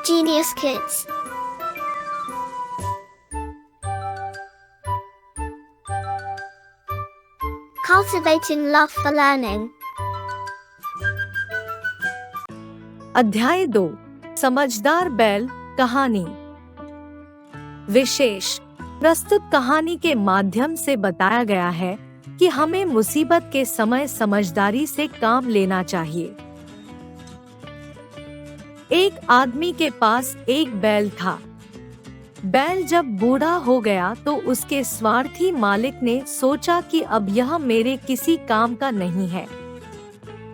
Genius Kids. Cultivating love for learning. अध्याय 2 समझदार बैल कहानी। विशेष प्रस्तुत कहानी के माध्यम से बताया गया है कि हमें मुसीबत के समय समझदारी से काम लेना चाहिए। एक आदमी के पास एक बैल था। बैल जब बूढ़ा हो गया तो उसके स्वार्थी मालिक ने सोचा कि अब यह मेरे किसी काम का नहीं है।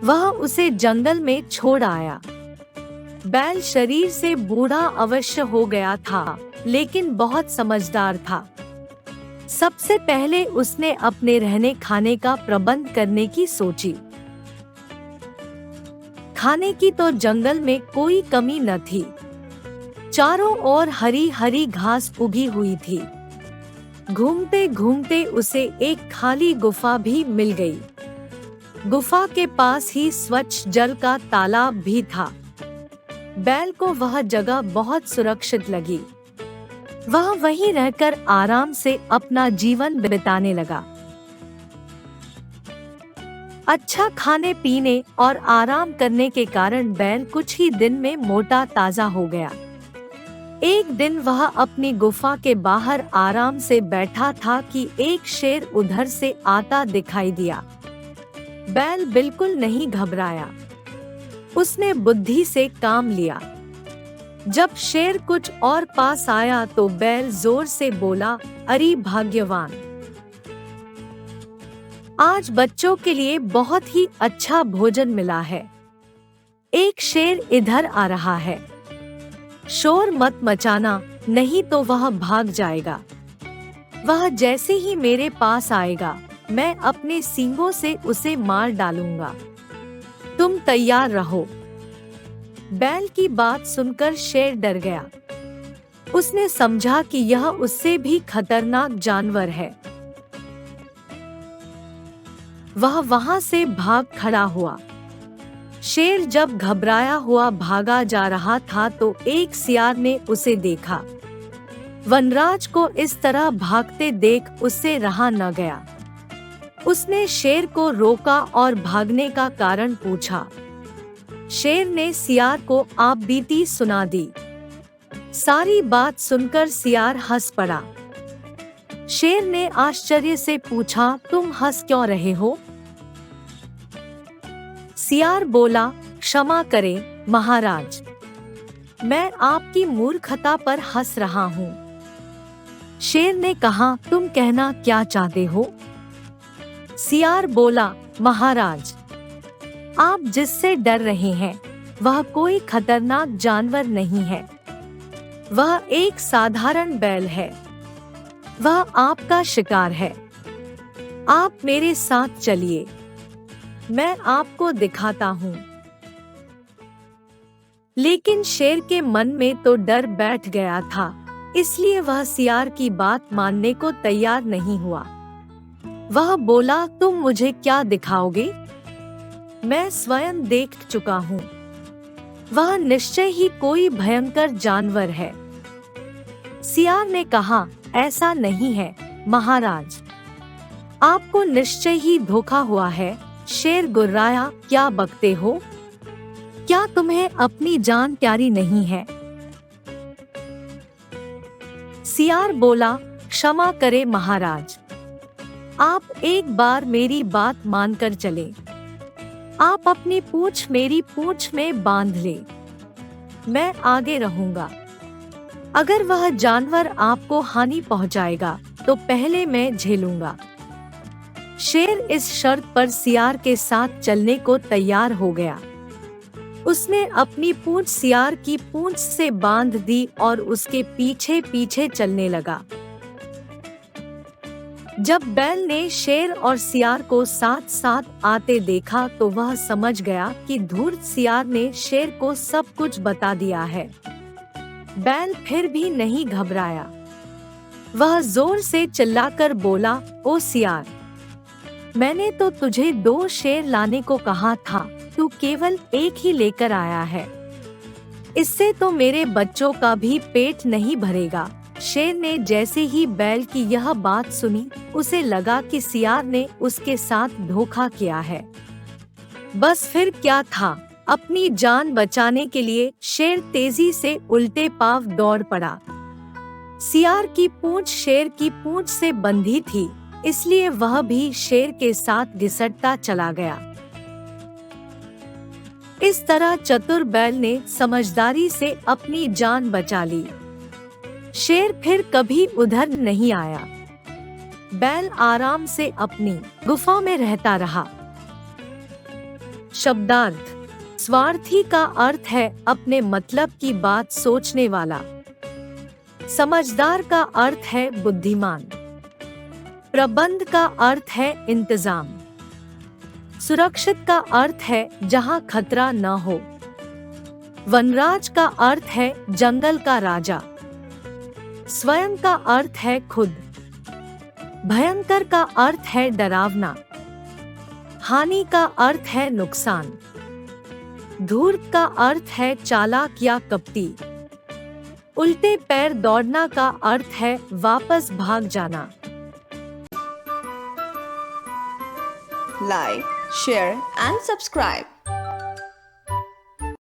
वह उसे जंगल में छोड़ आया। बैल शरीर से बूढ़ा अवश्य हो गया था, लेकिन बहुत समझदार था। सबसे पहले उसने अपने रहने खाने का प्रबंध करने की सोची। खाने की तो जंगल में कोई कमी न थी। चारों ओर हरी हरी घास उगी हुई थी। घूमते घूमते उसे एक खाली गुफा भी मिल गई। गुफा के पास ही स्वच्छ जल का तालाब भी था। बैल को वह जगह बहुत सुरक्षित लगी। वह वहीं रहकर आराम से अपना जीवन बिताने लगा। अच्छा खाने पीने और आराम करने के कारण बैल कुछ ही दिन में मोटा ताजा हो गया। एक दिन वह अपनी गुफा के बाहर आराम से बैठा था कि एक शेर उधर से आता दिखाई दिया। बैल बिल्कुल नहीं घबराया। उसने बुद्धि से काम लिया। जब शेर कुछ और पास आया तो बैल जोर से बोला, अरे भाग्यवान, आज बच्चों के लिए बहुत ही अच्छा भोजन मिला है। एक शेर इधर आ रहा है। शोर मत मचाना, नहीं तो वह भाग जाएगा। वह जैसे ही मेरे पास आएगा, मैं अपने सींगों से उसे मार डालूंगा। तुम तैयार रहो। बैल की बात सुनकर शेर डर गया। उसने समझा कि यह उससे भी खतरनाक जानवर है। वह वहां से भाग खड़ा हुआ। शेर जब घबराया हुआ भागा जा रहा था तो एक सियार ने उसे देखा। वनराज को इस तरह भागते देख उससे रहा न गया। उसने शेर को रोका और भागने का कारण पूछा। शेर ने सियार को आपबीती सुना दी। सारी बात सुनकर सियार हंस पड़ा। शेर ने आश्चर्य से पूछा, तुम हंस क्यों रहे हो? सियार बोला, क्षमा करें महाराज, मैं आपकी मूर्खता पर हंस रहा हूँ। शेर ने कहा, तुम कहना क्या चाहते हो? सियार बोला, महाराज, आप जिससे डर रहे हैं वह कोई खतरनाक जानवर नहीं है। वह एक साधारण बैल है। वह आपका शिकार है। आप मेरे साथ चलिए, मैं आपको दिखाता हूँ। लेकिन शेर के मन में तो डर बैठ गया था, इसलिए वह सियार की बात मानने को तैयार नहीं हुआ। वह बोला, तुम मुझे क्या दिखाओगे? मैं स्वयं देख चुका हूँ। वह निश्चय ही कोई भयंकर जानवर है। सियार ने कहा, ऐसा नहीं है महाराज, आपको निश्चय ही धोखा हुआ है। शेर गुर्राया, क्या बकते हो? क्या तुम्हें अपनी जान प्यारी नहीं है? सियार बोला, क्षमा करे महाराज, आप एक बार मेरी बात मानकर चले। आप अपनी पूंछ मेरी पूंछ में बांध ले, मैं आगे रहूंगा। अगर वह जानवर आपको हानि पहुंचाएगा तो पहले मैं झेलूंगा। शेर इस शर्त पर सियार के साथ चलने को तैयार हो गया। उसने अपनी पूंछ सियार की पूंछ से बांध दी और उसके पीछे पीछे चलने लगा। जब बैल ने शेर और सियार को साथ साथ आते देखा तो वह समझ गया कि धूर्त सियार ने शेर को सब कुछ बता दिया है। बैल फिर भी नहीं घबराया। वह जोर से चिल्लाकर बोला, ओ सियार, मैंने तो तुझे 2 शेर लाने को कहा था, तू केवल एक ही लेकर आया है। इससे तो मेरे बच्चों का भी पेट नहीं भरेगा। शेर ने जैसे ही बैल की यह बात सुनी, उसे लगा कि सियार ने उसके साथ धोखा किया है। बस फिर क्या था, अपनी जान बचाने के लिए शेर तेजी से उल्टे पांव दौड़ पड़ा। सियार की पूंछ शेर की पूंछ से बंधी थी, इसलिए वह भी शेर के साथ घिसटता चला गया। इस तरह चतुर बैल ने समझदारी से अपनी जान बचा ली। शेर फिर कभी उधर नहीं आया। बैल आराम से अपनी गुफा में रहता रहा। शब्दार्थ: स्वार्थी का अर्थ है अपने मतलब की बात सोचने वाला। समझदार का अर्थ है बुद्धिमान। प्रबंध का अर्थ है इंतजाम। सुरक्षित का अर्थ है जहां खतरा न हो। वनराज का अर्थ है जंगल का राजा। स्वयं का अर्थ है खुद। भयंकर का अर्थ है डरावना। हानि का अर्थ है नुकसान। धूर्त का अर्थ है चालाक या कपटी। उल्टे पैर दौड़ना का अर्थ है वापस भाग जाना। Like, share and subscribe.